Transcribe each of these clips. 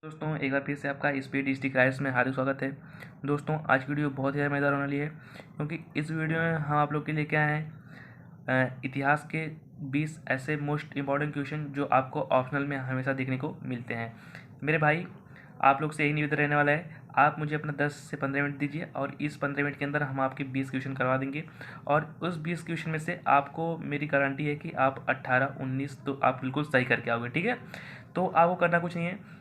दोस्तों एक बार फिर से आपका स्पीड डिस्ट्रिक्ट राइट्स में हार्दिक स्वागत है। दोस्तों आज की वीडियो बहुत ही ज़्यादा मज़ेदार होने वाली है, क्योंकि इस वीडियो में हम आप लोग के लिए क्या हैं इतिहास के 20 ऐसे मोस्ट इम्पॉर्टेंट क्वेश्चन जो आपको ऑप्शनल में हमेशा देखने को मिलते हैं। मेरे भाई आप लोग से यही निवेदन रहने वाला है, आप मुझे अपना 10 से 15 मिनट दीजिए और इस 15 मिनट के अंदर हम आपके 20 क्वेश्चन करवा देंगे। और उस 20 क्वेश्चन में से आपको मेरी गारंटी है कि आप 18 19 तो आप बिल्कुल सही करके आओगे। ठीक है, तो आपको करना कुछ नहीं है।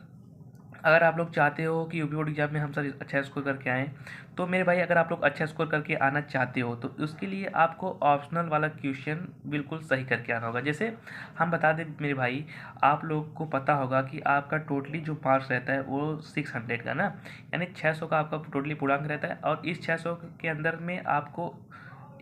अगर आप लोग चाहते हो कि यूपी बोर्ड एग्जाम में हम सर अच्छा स्कोर करके आएँ, तो मेरे भाई अगर आप लोग अच्छा स्कोर करके आना चाहते हो तो उसके लिए आपको ऑप्शनल वाला क्वेश्चन बिल्कुल सही करके आना होगा। जैसे हम बता दें मेरे भाई, आप लोग को पता होगा कि आपका टोटली जो मार्क्स रहता है वो 600 का ना, यानी 600 का आपका टोटली पूर्णांक रहता है। और इस 600 के अंदर में आपको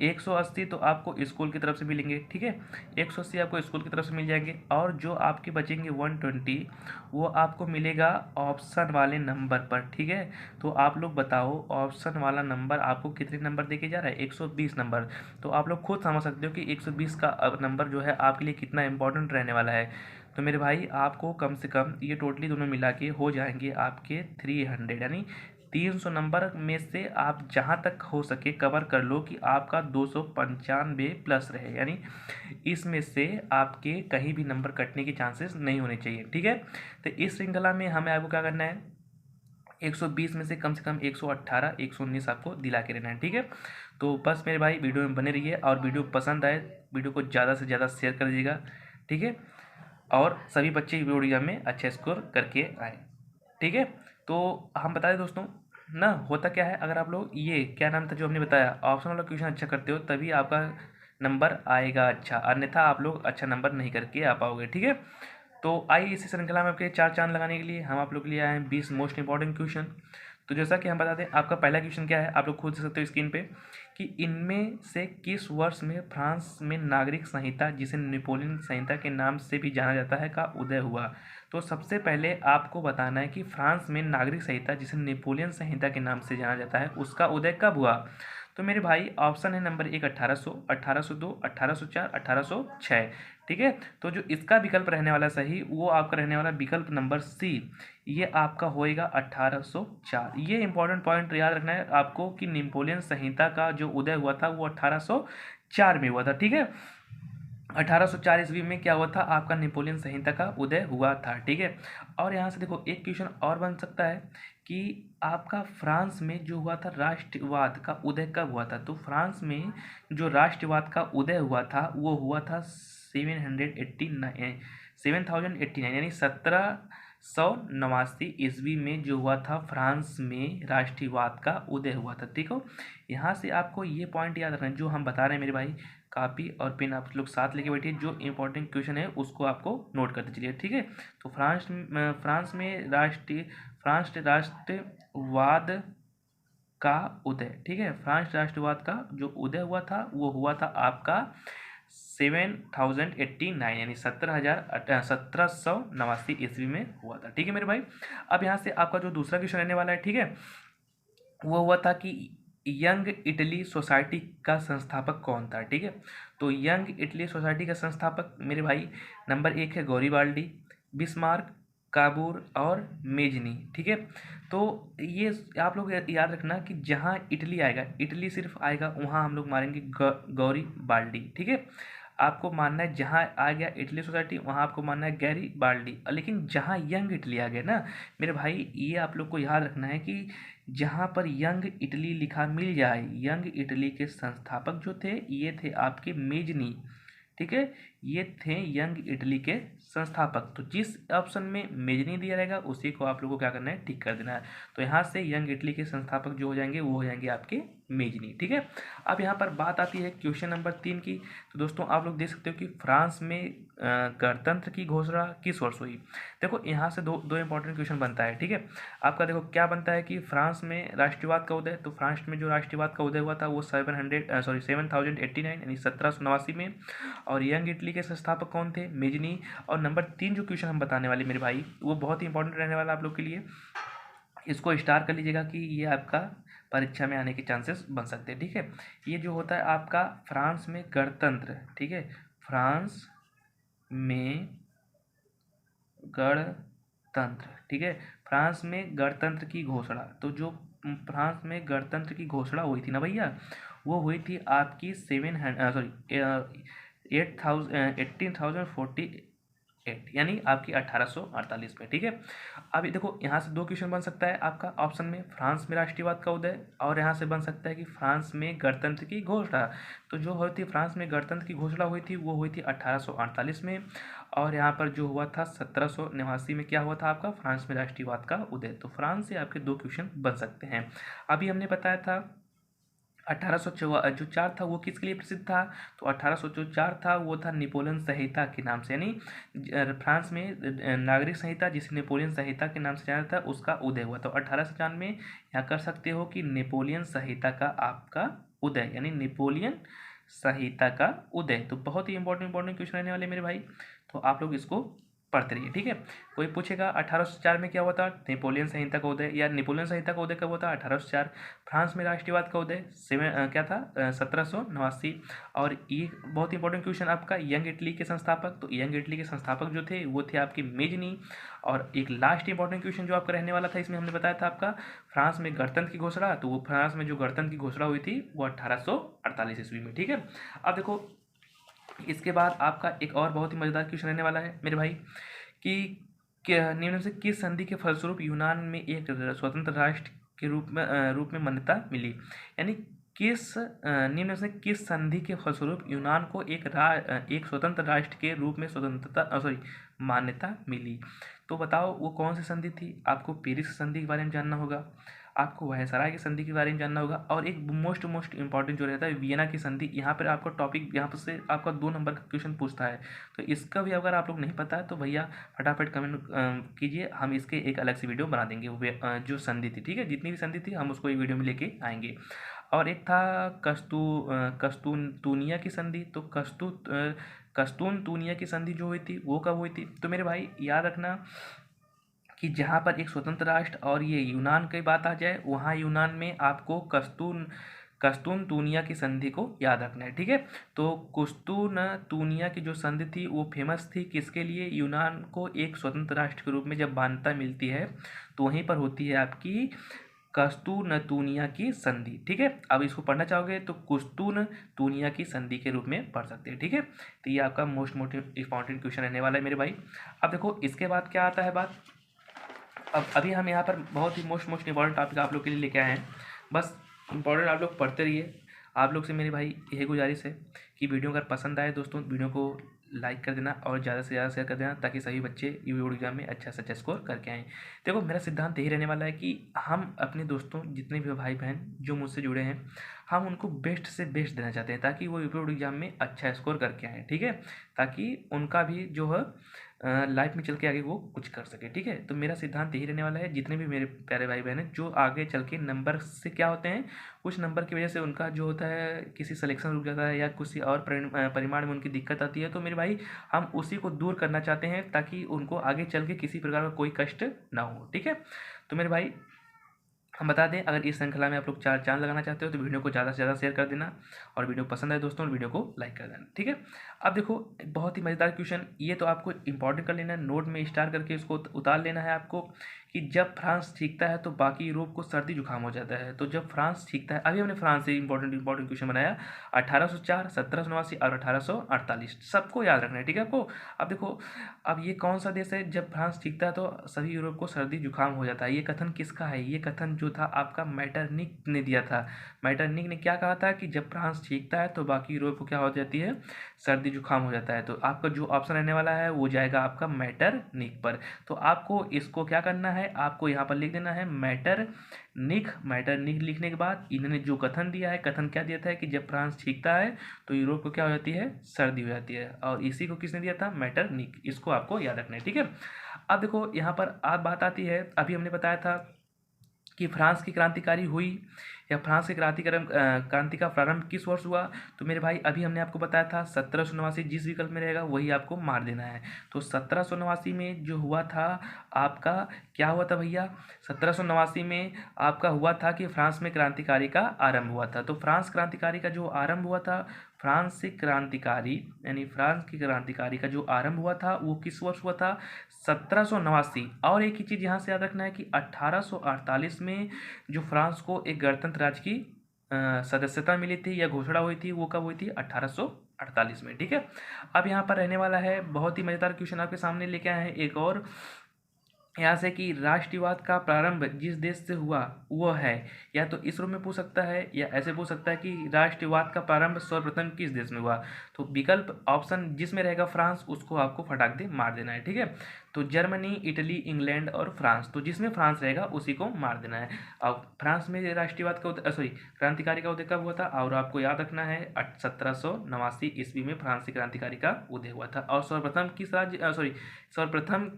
180 तो आपको स्कूल की तरफ से मिलेंगे। ठीक है, 180 आपको स्कूल की तरफ से मिल जाएंगे, और जो आपके बचेंगे 120 वो आपको मिलेगा ऑप्शन वाले नंबर पर। ठीक है, तो आप लोग बताओ ऑप्शन वाला नंबर आपको कितने नंबर देके जा रहा है? 120 नंबर। तो आप लोग खुद समझ सकते हो कि 120 का नंबर जो है आपके लिए कितना इंपॉर्टेंट रहने वाला है। तो मेरे भाई आपको कम से कम ये टोटली दोनों मिला के हो जाएंगे आपके 300, यानी 300 नंबर में से आप जहाँ तक हो सके कवर कर लो कि आपका 295 प्लस रहे, यानी इसमें से आपके कहीं भी नंबर कटने के चांसेस नहीं होने चाहिए। ठीक है, तो इस श्रृंखला में हमें आपको क्या करना है, 120 में से कम 118 119 आपको दिला के रहना है। ठीक है, तो बस मेरे भाई वीडियो में बने रहिए, और वीडियो पसंद आए वीडियो को ज़्यादा से ज़्यादा शेयर कर दीजिएगा। ठीक है, और सभी बच्चे वीडियो एग्जाम में अच्छे स्कोर करके आए। ठीक है, तो हम बता दें दोस्तों ना, होता क्या है, अगर आप लोग ये क्या नाम था जो हमने बताया ऑप्शन वाला क्वेश्चन अच्छा करते हो तभी आपका नंबर आएगा अच्छा, अन्यथा आप लोग अच्छा नंबर नहीं करके आ पाओगे। ठीक है, तो आइए इसी श्रृंखला में आपके चार चांद लगाने के लिए हम आप लोग के लिए आए हैं 20 मोस्ट इंपॉर्टेंट क्वेश्चन। तो जैसा कि हम बता दें, आपका पहला क्वेश्चन क्या है, आप लोग खुद देख सकते हो स्क्रीन पे, कि इनमें से किस वर्ष में फ्रांस में नागरिक संहिता, जिसे नेपोलियन संहिता के नाम से भी जाना जाता है, का उदय हुआ? तो सबसे पहले आपको बताना है कि फ्रांस में नागरिक संहिता, जिसे नेपोलियन संहिता के नाम से जाना जाता है, उसका उदय कब हुआ? तो मेरे भाई ऑप्शन है नंबर 1 1800, 1802, 1804, 1806। ठीक है, तो जो इसका विकल्प रहने वाला सही वो आपका रहने वाला विकल्प नंबर सी, ये आपका होएगा 1804। ये इंपॉर्टेंट पॉइंट याद रखना है आपको कि नेपोलियन संहिता का जो उदय हुआ था वो 1804 में हुआ था। ठीक है, 1804 ईस्वी में क्या हुआ था, आपका नेपोलियन संहिता का उदय हुआ था। ठीक है, और यहाँ से देखो एक क्वेश्चन और बन सकता है कि आपका फ्रांस में जो हुआ था राष्ट्रवाद का उदय कब हुआ था? तो फ्रांस में जो राष्ट्रवाद का उदय हुआ था वो हुआ था 789 यानी 1789 ईस्वी में जो हुआ था, फ्रांस में राष्ट्रवाद का उदय हुआ था। ठीक हो, यहाँ से आपको ये पॉइंट याद रखना है जो हम बता रहे हैं मेरे भाई, कॉपी और पेन आप लोग साथ लेके बैठिए, जो इंपॉर्टेंट क्वेश्चन है उसको आपको नोट करते चलिए। ठीक है, तो फ्रांस में राष्ट्रवाद का उदय, ठीक है, फ्रांस राष्ट्रवाद का जो उदय हुआ था वो हुआ था आपका 7089 यानी 1789 ईस्वी में हुआ था। ठीक है मेरे भाई, अब यहाँ से आपका जो दूसरा क्वेश्चन रहने वाला है, ठीक है, वो हुआ था कि यंग इटली सोसाइटी का संस्थापक कौन था? ठीक है, तो यंग इटली सोसाइटी का संस्थापक मेरे भाई नंबर 1 है गौरीबाल्डी, बिस्मार्क, काबूर और मेजनी। ठीक है, तो ये आप लोग याद रखना कि जहाँ इटली आएगा, इटली सिर्फ आएगा वहाँ हम लोग मारेंगे गौरीबाल्डी। ठीक है, आपको मानना है जहाँ आ गया इटली सोसाइटी वहाँ आपको मानना है गैरीबाल्डी, लेकिन जहाँ यंग इटली आ गया ना मेरे भाई, ये आप लोग को याद रखना है कि जहाँ पर यंग इटली लिखा मिल जाए, यंग इटली के संस्थापक जो थे ये थे आपके मेजनी। ठीक है, ये थे यंग इटली के संस्थापक। तो जिस ऑप्शन में मेजनी दिया रहेगा उसी को आप लोगों को क्या करना है, टिक कर देना है। तो यहाँ से यंग इटली के संस्थापक जो हो जाएंगे वो हो जाएंगे आपके मेजनी। ठीक है, अब यहाँ पर बात आती है क्वेश्चन नंबर 3 की। तो दोस्तों आप लोग देख सकते हो कि फ्रांस में गणतंत्र की घोषणा किस वर्ष हुई? देखो यहाँ से दो इंपॉर्टेंट क्वेश्चन बनता है। ठीक है, आपका देखो क्या बनता है कि फ्रांस में राष्ट्रवाद का उदय, तो फ्रांस में जो राष्ट्रवाद का उदय हुआ था वो 7089 यानी 1789 में, और यंग इटली के संस्थापक कौन थे? मेजनी। और नंबर 3 जो क्वेश्चन हम बताने वाले मेरे भाई वो बहुत ही इंपॉर्टेंट रहने वाला आप लोग के लिए, इसको स्टार कर लीजिएगा कि ये आपका परीक्षा में आने के चांसेस बन सकते हैं। ठीक है, ये जो होता है आपका फ्रांस में गणतंत्र, ठीक है, फ्रांस में गणतंत्र, ठीक है, फ्रांस में गणतंत्र की घोषणा, तो जो फ्रांस में गणतंत्र की घोषणा हुई थी ना भैया, वो हुई थी आपकी 1848 यानी आपकी 1848 में। ठीक है, अभी देखो यहाँ से दो क्वेश्चन बन सकता है आपका ऑप्शन में, फ्रांस में राष्ट्रीयवाद का उदय, और यहाँ से बन सकता है कि फ्रांस में गणतंत्र की घोषणा। तो जो हुई थी फ्रांस में गणतंत्र की घोषणा हुई थी वो हुई थी 1848 में, और यहाँ पर जो हुआ था 1789 में क्या हुआ था आपका, फ्रांस में राष्ट्रीयवाद का उदय। तो फ्रांस से आपके दो क्वेश्चन बन सकते हैं। अभी हमने बताया था 1804 था वो किसके लिए प्रसिद्ध था, तो 1804 था वो था नेपोलियन संहिता के नाम से, यानी फ्रांस में नागरिक संहिता जिसे नेपोलियन संहिता के नाम से जाना था उसका उदय हुआ। तो 1895 यहाँ कर सकते हो कि नेपोलियन संहिता का आपका उदय, यानी नेपोलियन संहिता का उदय। तो बहुत ही इंपॉर्टेंट क्वेश्चन रहने वाले मेरे भाई, तो आप लोग इसको पढ़ते रहिए। ठीक है, कोई पूछेगा 1804 में क्या हुआ था, नेपोलियन संहिता का उदय, या नेपोलियन संहिता का उदय कब हुआ था, 1804। फ्रांस में राष्ट्रीयवाद का उदय क्या था, 1789। और ये बहुत इंपॉर्टेंट क्वेश्चन आपका, यंग इटली के संस्थापक, तो यंग इटली के संस्थापक जो थे वो थे आपके मेजनी। और एक लास्ट इंपॉर्टेंट क्वेश्चन जो आपका रहने वाला था, इसमें हमने बताया था आपका फ्रांस में गणतंत्र की घोषणा, तो वो फ्रांस में जो गणतंत्र की घोषणा हुई थी वो 1848 ईस्वी में। ठीक है, अब देखो इसके बाद आपका एक और बहुत ही मजेदार क्वेश्चन रहने वाला है मेरे भाई, कि निम्न से किस संधि के फलस्वरूप यूनान में एक स्वतंत्र राष्ट्र के रूप में मान्यता मिली, यानी किस निम्न से किस संधि के फलस्वरूप यूनान को एक स्वतंत्र राष्ट्र के रूप में मान्यता मिली। तो बताओ वो कौन सी संधि थी, आपको पेरिस संधि के बारे में जानना होगा, आपको वायसराय की संधि के बारे में जानना होगा, और एक मोस्ट इंपॉर्टेंट जो रहता है वियना की संधि। यहाँ पर आपका टॉपिक यहाँ पर से आपका 2 नंबर का क्वेश्चन पूछता है, तो इसका भी अगर आप लोग नहीं पता है तो भैया फटाफट कमेंट कीजिए, हम इसके एक अलग से वीडियो बना देंगे। जो संधि थी, ठीक है, जितनी भी संधि थी हम उसको एक वीडियो में लेके आएंगे। और एक था कस्तूनतूनिया की संधि, तो कस्तूनतूनिया की संधि जो हुई थी वो कब हुई थी, तो मेरे भाई याद रखना कि जहाँ पर एक स्वतंत्र राष्ट्र और ये यूनान की बात आ जाए, वहाँ यूनान में आपको कस्तूनतूनिया की संधि को याद रखना है। ठीक है, तो कस्तूनतूनिया की जो संधि थी वो फेमस थी किसके लिए, यूनान को एक स्वतंत्र राष्ट्र के रूप में जब मान्यता मिलती है तो वहीं पर होती है आपकी कस्तूनतूनिया की संधि। ठीक है, अब इसको पढ़ना चाहोगे तो कस्तूनतूनिया की संधि के रूप में पढ़ सकते हैं। ठीक है, तो ये आपका मोस्ट इंपॉर्टेंट क्वेश्चन रहने वाला है मेरे भाई। अब देखो इसके बाद क्या आता है बात, अब अभी हम यहाँ पर बहुत ही मोस्ट इंपॉर्टेंट टॉपिक आप लोग के लिए लेके आए हैं, बस इंपॉर्टेंट आप लोग पढ़ते रहिए। आप लोग से मेरे भाई यही गुजारिश है कि वीडियो अगर पसंद आए दोस्तों, वीडियो को लाइक कर देना और ज़्यादा से ज़्यादा शेयर कर देना, ताकि सभी बच्चे बोर्ड एग्जाम में अच्छा से अच्छा स्कोर करके आएँ। देखो मेरा सिद्धांत यही रहने वाला है कि हम अपने दोस्तों जितने भी भाई बहन जो मुझसे जुड़े हैं, हम उनको बेस्ट से बेस्ट देना चाहते हैं ताकि वो बोर्ड एग्जाम में अच्छा स्कोर करके आएँ। ठीक है, ताकि उनका भी जो है लाइफ में चल के आगे वो कुछ कर सके। ठीक है, तो मेरा सिद्धांत यही रहने वाला है, जितने भी मेरे प्यारे भाई बहन हैं जो आगे चल के नंबर से क्या होते हैं, कुछ नंबर की वजह से उनका जो होता है किसी सिलेक्शन रुक जाता है या किसी और परिमाण में उनकी दिक्कत आती है, तो मेरे भाई हम उसी को दूर करना चाहते हैं ताकि उनको आगे चल के किसी प्रकार का कोई कष्ट ना हो। ठीक है, तो मेरे भाई हम बता दें, अगर इस श्रृंखला में आप लोग 4 चांद लगाना चाहते हो तो वीडियो को ज़्यादा से ज़्यादा शेयर कर देना, और वीडियो पसंद आए दोस्तों वीडियो को लाइक कर देना। ठीक है, अब देखो बहुत ही मज़ेदार क्वेश्चन, ये तो आपको इंपॉर्टेंट कर लेना है, नोट में स्टार करके इसको उतार लेना है आपको, कि जब फ्रांस छींकता है तो बाकी यूरोप को सर्दी जुकाम हो जाता है। तो जब फ्रांस छींकता है, अभी हमने फ्रांस से इंपॉर्टेंट क्वेश्चन बनाया 1804, 1789 और 1848, सबको याद रखना है। ठीक है आपको, अब देखो अब ये कौन सा देश है जब फ्रांस छींकता है तो सभी यूरोप को सर्दी जुकाम हो जाता है, ये कथन किसका है, ये कथन जो था आपका मैटरनिक ने दिया था। मैटरनिक ने क्या कहा था कि जब फ्रांस छींकता है तो बाकी यूरोप को क्या हो जाती है, सर्दी जुकाम हो जाता है। तो आपका जो ऑप्शन रहने वाला है वो जाएगा आपका मैटरनिक पर। तो आपको इसको क्या करना है, आपको यहाँ पर लिख देना है मैटरनिक लिखने के बाद इन्होंने जो कथन दिया है, कथन क्या दिया था कि जब फ्रांस छींकता है तो यूरोप को क्या हो जाती है, सर्दी हो जाती है, और इसी को किसने दिया था, मैटरनिक। इसको आपको याद रखना है। ठीक है, अब देखो यहाँ पर बात आती है, अभी हमने बताया था कि फ्रांस की क्रांतिकारी हुई या फ्रांस के क्रांति का प्रारंभ किस वर्ष हुआ? तो मेरे भाई अभी हमने आपको बताया था 1789, जिस विकल्प में रहेगा वही आपको मार देना है। तो 1789 में जो हुआ था आपका, क्या हुआ था भैया? 1789 में आपका हुआ था कि फ्रांस में क्रांतिकारी का आरंभ हुआ था। तो फ्रांस क्रांतिकारी का जो आरंभ हुआ था, फ्रांस से क्रांतिकारी यानी फ्रांस की क्रांतिकारी का जो आरंभ हुआ था वो किस वर्ष हुआ था? 1789। और एक ही चीज़ यहाँ से याद रखना है कि 1848 में जो फ्रांस को एक गणतंत्र राज्य की सदस्यता मिली थी या घोषणा हुई थी, वो कब हुई थी? 1848 में। ठीक है, अब यहाँ पर रहने वाला है बहुत ही मज़ेदार क्वेश्चन आपके सामने लेके आए हैं एक और, यहाँ से कि राष्ट्रवाद का प्रारंभ जिस देश से हुआ वो है, या तो इस रूप में पूछ सकता है या ऐसे पूछ सकता है कि राष्ट्रवाद का प्रारंभ सर्वप्रथम किस देश में हुआ। तो विकल्प ऑप्शन जिसमें रहेगा फ्रांस, उसको आपको फटाक दे मार देना है। ठीक है, तो जर्मनी, इटली, इंग्लैंड और फ्रांस, तो जिसमें फ्रांस रहेगा उसी को मार देना है। अब फ्रांस में राष्ट्रवाद का क्रांतिकारी का उदय कब हुआ था? और आपको याद रखना है 1789 ईस्वी में फ्रांस से क्रांतिकारी का उदय हुआ था। और सर्वप्रथम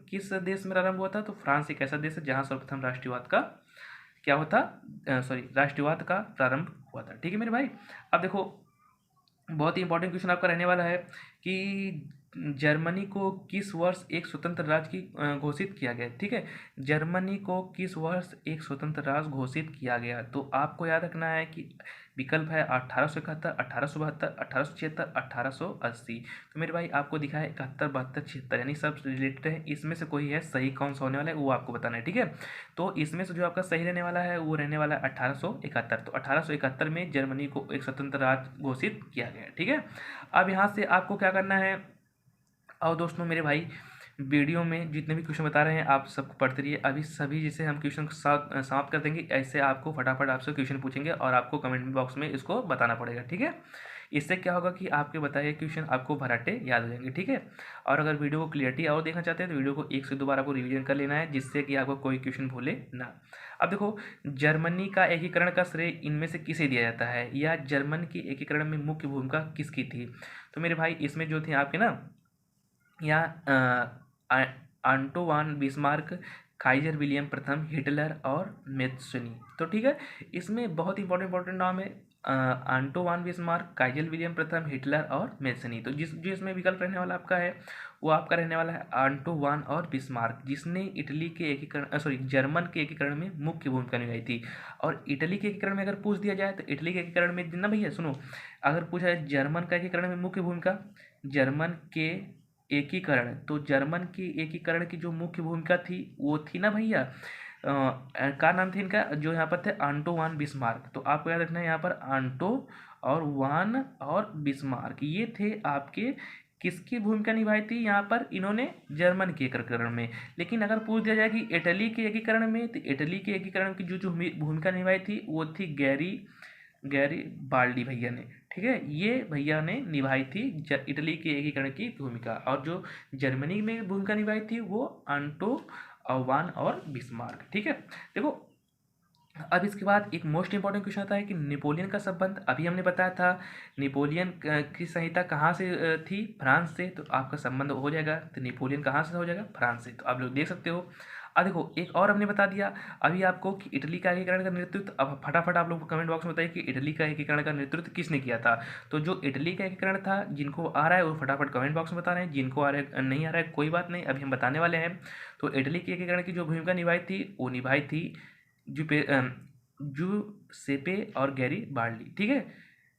किस देश में आरंभ हुआ था? तो फ्रांस एक ऐसा देश है जहाँ सर्वप्रथम राष्ट्रवाद का क्या होता राष्ट्रवाद का प्रारंभ हुआ था। ठीक है मेरे भाई, अब देखो बहुत ही इंपॉर्टेंट क्वेश्चन आपका रहने वाला है कि जर्मनी को किस वर्ष एक स्वतंत्र राज्य की घोषित किया गया। ठीक है, जर्मनी को किस वर्ष एक स्वतंत्र राज्य घोषित किया गया? तो आपको याद रखना है कि विकल्प है 1871, 1872, 1876, 1880। तो मेरे भाई आपको दिखा है 71, 72, 76, यानी सब रिलेटेड है, इसमें से कोई है सही कौन सा होने वाला है वो आपको बताना है। ठीक है, तो इसमें से जो आपका सही रहने वाला है वो रहने वाला है 1871। तो 1871 में जर्मनी को एक स्वतंत्र राज्य घोषित किया गया। ठीक है, अब यहाँ से आपको क्या करना है, और दोस्तों मेरे भाई वीडियो में जितने भी क्वेश्चन बता रहे हैं आप सबको पढ़ते रहिए। अभी सभी जैसे हम क्वेश्चन समाप्त कर देंगे, ऐसे आपको फटाफट आपसे क्वेश्चन पूछेंगे और आपको कमेंट बॉक्स में इसको बताना पड़ेगा। ठीक है, इससे क्या होगा कि आपके बताए क्वेश्चन आपको भराटे याद हो जाएंगे। ठीक है, और अगर वीडियो को क्लियरिटी और देखना चाहते हैं तो वीडियो को 1 से 2 बार आपको रिवीजन कर लेना है, जिससे कि आपको कोई क्वेश्चन भूले ना। अब देखो, जर्मनी का एकीकरण का श्रेय इनमें से किसे दिया जाता है, या जर्मन की एकीकरण में मुख्य भूमिका किसकी थी? तो मेरे भाई इसमें जो थे आपके ना, यहाँ आंटोवान बिस्मार्क, काइजर विलियम प्रथम, हिटलर और मेत्सनी। तो ठीक है, इसमें बहुत इंपॉर्टेंट नाम है आंटोवान बिस्मार्क, काइजर विलियम प्रथम, हिटलर और मेत्सनी। तो जो इसमें विकल्प रहने वाला आपका है वो आपका रहने वाला है आंटोवान और बिस्मार्क, जिसने इटली के एकीकरण जर्मन के एकीकरण में मुख्य भूमिका निभाई थी। और इटली के एकीकरण में अगर पूछ दिया जाए तो इटली के एकीकरण में ना भैया सुनो, अगर पूछा जाए जर्मन का एकीकरण में मुख्य भूमिका, जर्मन के एकीकरण, तो जर्मन की एकीकरण की जो मुख्य भूमिका थी वो थी ना भैया, क्या नाम थे इनका जो यहाँ पर थे? आंटो वान बिस्मार्क। तो आपको याद रखना है यहाँ पर आंटो और वान और बिस्मार्क, ये थे आपके किसकी भूमिका निभाई थी यहाँ पर इन्होंने? जर्मन के एकीकरण में। लेकिन अगर पूछ दिया जाए कि इटली के एकीकरण में, तो इटली के एकीकरण की जो भूमिका निभाई थी वो थी गैरी बाल्डी भैया ने। ठीक है, ये भैया ने निभाई थी इटली के एकीकरण की भूमिका, और जो जर्मनी में भूमिका निभाई थी वो आंटो वान और बिस्मार्क। ठीक है, देखो अब इसके बाद एक मोस्ट इंपॉर्टेंट क्वेश्चन आता है कि नेपोलियन का संबंध, अभी हमने बताया था नेपोलियन की संहिता कहाँ से थी? फ्रांस से। तो आपका संबंध हो जाएगा, तो नेपोलियन कहाँ से हो जाएगा? फ्रांस से। तो आप लोग देख सकते हो। अब देखो एक और हमने बता दिया अभी आपको कि इटली का एकीकरण का नेतृत्व, अब फटाफट आप लोग कमेंट बॉक्स में बताइए कि इटली का एकीकरण का नेतृत्व किसने किया था। तो जो इटली का एकीकरण था, जिनको आ रहा है वो फटाफट कमेंट बॉक्स में बता रहे हैं, जिनको आ रहा है नहीं आ रहा है कोई बात नहीं, अभी हम बताने वाले हैं। तो इटली के एकीकरण की जो भूमिका निभाई थी वो निभाई थी जूसेपे और गैरी बाल्डी। ठीक है,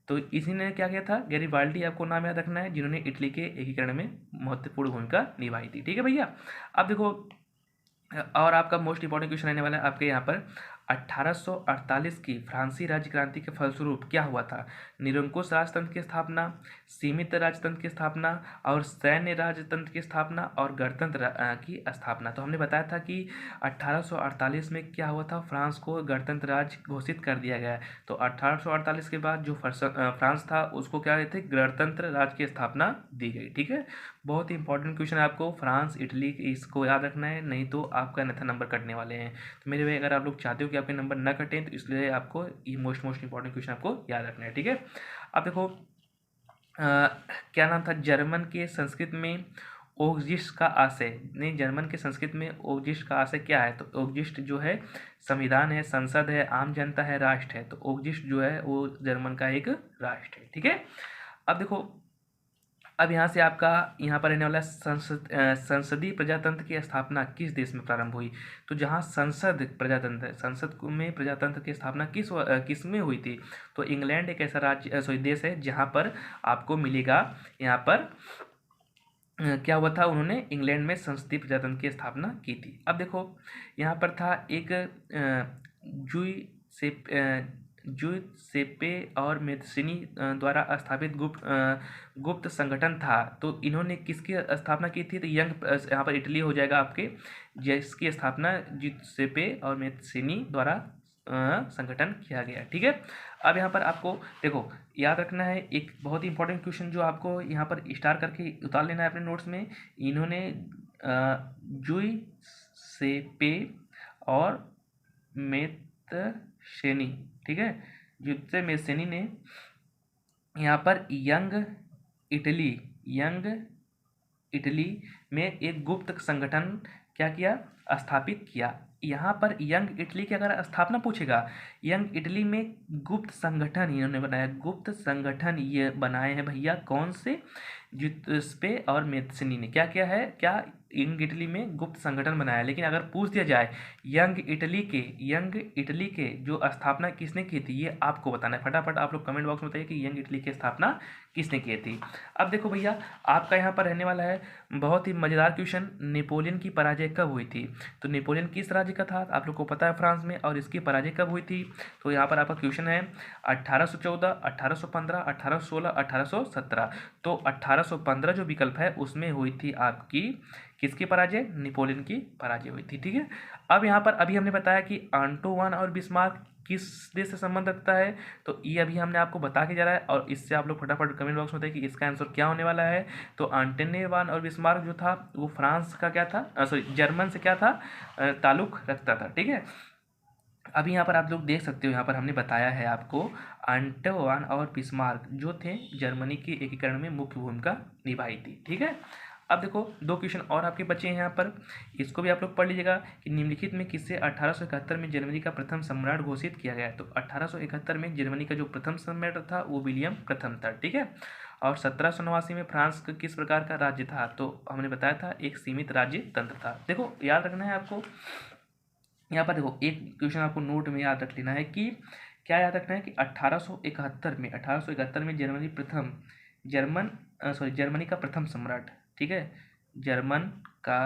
तो इसी ने क्या किया था? गैरी बाल्डी आपको नाम याद रखना है, जिन्होंने इटली के एकीकरण में महत्वपूर्ण भूमिका निभाई थी। ठीक है भैया, अब देखो और आपका मोस्ट इंपॉर्टेंट क्वेश्चन रहने वाला है आपके यहाँ पर 1848 की फ्रांसी राज्य क्रांति के फलस्वरूप क्या हुआ था? निरंकुश राजतंत्र की स्थापना, सीमित राजतंत्र की स्थापना और सैन्य राजतंत्र की स्थापना और गणतंत्र की स्थापना। तो हमने बताया था कि 1848 में क्या हुआ था? फ्रांस को गणतंत्र राज्य घोषित कर दिया गया। तो 1848 के बाद जो फ्रांस था उसको क्या कहते थे? गणतंत्र राज्य की स्थापना दी गई। ठीक है, बहुत ही इंपॉर्टेंट क्वेश्चन है, आपको फ्रांस इटली इसको याद रखना है, नहीं तो आपका अन्यथा नंबर कटने वाले हैं। तो मेरे भाई अगर आप लोग चाहते हो कि आपके नंबर ना कटें तो इसलिए आपको ये मोस्ट इंपॉर्टेंट क्वेश्चन आपको याद रखना है। ठीक है, अब देखो क्या नाम था जर्मन के संस्कृत में ओगजिस्ट का आशय, नहीं जर्मन के संस्कृत में ओगजिस्ट का आशय क्या है, तो ओगजिस्ट जो है संविधान है, संसद है, आम जनता है, राष्ट्र है। तो ओगजिस्ट जो है वो जर्मन का एक राष्ट्र है। ठीक है, अब देखो, अब यहाँ से आपका यहाँ पर रहने वाला संसदीय प्रजातंत्र की स्थापना किस देश में प्रारंभ हुई। तो जहाँ संसद प्रजातंत्र, संसद में प्रजातंत्र की स्थापना किस में हुई थी, तो इंग्लैंड एक ऐसा राज्य सॉरी देश है जहाँ पर आपको मिलेगा, यहाँ पर क्या हुआ था, उन्होंने इंग्लैंड में संसदीय प्रजातंत्र की स्थापना की थी। अब देखो यहाँ पर था एक जूई से जूसेप्पे और मेदिनी द्वारा स्थापित गुप्त संगठन था। तो इन्होंने किसकी स्थापना की थी, तो यहाँ पर इटली हो जाएगा आपके, जिसकी स्थापना जूसेप्पे और मेदिनी द्वारा संगठन किया गया। ठीक है, अब यहाँ पर आपको देखो याद रखना है एक बहुत ही इंपॉर्टेंट क्वेश्चन जो आपको यहाँ पर स्टार करके उतार लेना है अपने नोट्स में। इन्होंने जूसेप्पे और मेदिनी, ठीक है, जूसेप्पे मेदिनी ने यहाँ पर यंग इटली में एक गुप्त संगठन क्या किया, स्थापित किया। यहाँ पर यंग इटली की अगर स्थापना पूछेगा, यंग इटली में गुप्त संगठन इन्होंने बनाया, गुप्त संगठन ये बनाए हैं भैया, कौन से, जूसेप्पे और मेदिनी ने क्या किया है, क्या यंग इटली में गुप्त संगठन बनाया। लेकिन अगर पूछ दिया जाए यंग इटली के जो स्थापना किसने की थी, ये आपको बताना है। फटाफट आप लोग कमेंट बॉक्स में बताइए कि यंग इटली की स्थापना किसने की थी। अब देखो भैया आपका यहाँ पर रहने वाला है बहुत ही मज़ेदार क्वेश्चन, नेपोलियन की पराजय कब हुई थी। तो नेपोलियन किस राज्य का था, आप लोग को पता है, फ्रांस में, और इसकी पराजय कब हुई थी। तो यहाँ पर आपका क्वेश्चन है 1814, 1815, 1816, 1817। तो 1815 जो विकल्प है उसमें हुई थी आपकी किसकी पराजय, नेपोलियन की पराजय हुई थी। ठीक है, अब यहाँ पर अभी हमने बताया कि आंटोवान और बिस्मार्क किस देश से संबंध रखता है, तो ये अभी हमने आपको बता के जा रहा है, और इससे आप लोग फटाफट कमेंट बॉक्स में बताइए कि इसका आंसर क्या होने वाला है। तो आंटोवान और बिस्मार्क जो था वो फ्रांस का क्या था, सॉरी जर्मन से क्या था, ताल्लुक रखता था। ठीक है, अभी यहाँ पर आप लोग देख सकते हो, यहाँ पर हमने बताया है आपको आंटोवान और बिस्मार्क जो थे जर्मनी के एकीकरण में मुख्य भूमिका निभाई थी। ठीक है, अब देखो दो क्वेश्चन और आपके बचे हैं यहाँ पर, इसको भी आप लोग पढ़ लीजिएगा कि निम्नलिखित में किससे 1871 में जर्मनी का प्रथम सम्राट घोषित किया गया। तो 1871 में जर्मनी का जो प्रथम सम्राट था वो विलियम प्रथम था। ठीक है, और 1789 में फ्रांस का किस प्रकार का राज्य था, तो हमने बताया था एक सीमित राज्य तंत्र था। देखो याद रखना है आपको, यहाँ पर देखो एक क्वेश्चन आपको नोट में याद रख लेना है कि क्या याद रखना है कि 1871 में जर्मनी का प्रथम सम्राट, ठीक है, जर्मन का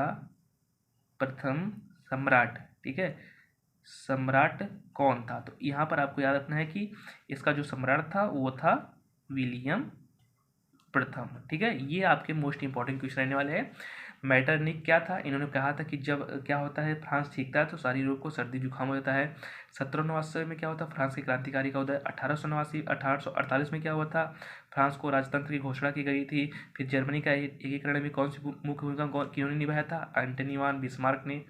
प्रथम सम्राट, ठीक है, सम्राट कौन था। तो यहाँ पर आपको याद रखना है कि इसका जो सम्राट था वो था विलियम प्रथम। ठीक है, ये आपके मोस्ट इंपॉर्टेंट क्वेश्चन रहने वाले हैं। मैटरनिक क्या था, इन्होंने कहा था कि जब क्या होता है फ्रांस ठीकता है तो सारी रोग को सर्दी जुकाम हो जाता है। 1789 में क्या होता है, फ्रांस के क्रांतिकारी का उदय। 1848 में क्या हुआ था, फ्रांस को राजतंत्र की घोषणा की गई थी। फिर जर्मनी का एकीकरण में कौन सी मुख्य भूमिका किन्होंने निभाया था, एंटोनी बिस्मार्क ने।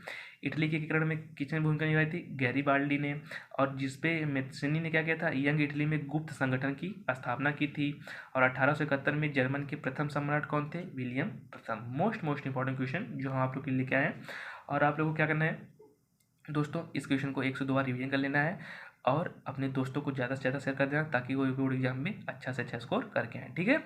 इटली के एकीकरण में किसने भूमिका निभाई थी, गैरीबाल्डी ने। और जिसपे मेदिनी ने क्या किया था, यंग इटली में गुप्त संगठन की स्थापना की थी। और 1871 में जर्मन के प्रथम सम्राट कौन थे, विलियम प्रथम। मोस्ट इंपॉर्टेंट क्वेश्चन जो हम आप लोग के लिए लेके आए हैं। और आप लोगों को क्या करना है दोस्तों, इस क्वेश्चन को 1 से 2 बार रिवीजन कर लेना है और अपने दोस्तों को ज़्यादा से ज़्यादा शेयर कर देना ताकि वो बोर्ड एग्जाम में अच्छा से अच्छा स्कोर करके आए। ठीक है,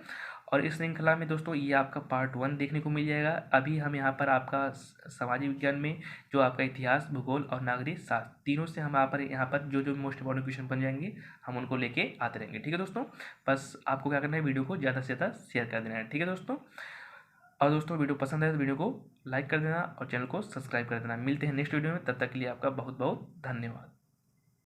और इस श्रृंखला में दोस्तों ये आपका पार्ट 1 देखने को मिल जाएगा। अभी हम यहाँ पर आपका सामाजिक विज्ञान में जो आपका इतिहास, भूगोल और नागरिक शास्त्र तीनों से हम यहाँ पर जो मोस्ट इंपॉर्टेंट क्वेश्चन बन जाएंगे हम उनको लेके आते रहेंगे। ठीक है दोस्तों, बस आपको क्या करना है, वीडियो को ज़्यादा से ज़्यादा शेयर कर देना है। ठीक है दोस्तों, और दोस्तों वीडियो पसंद है तो वीडियो को लाइक कर देना और चैनल को सब्सक्राइब कर देना। मिलते हैं नेक्स्ट वीडियो में, तब तक के लिए आपका बहुत बहुत धन्यवाद।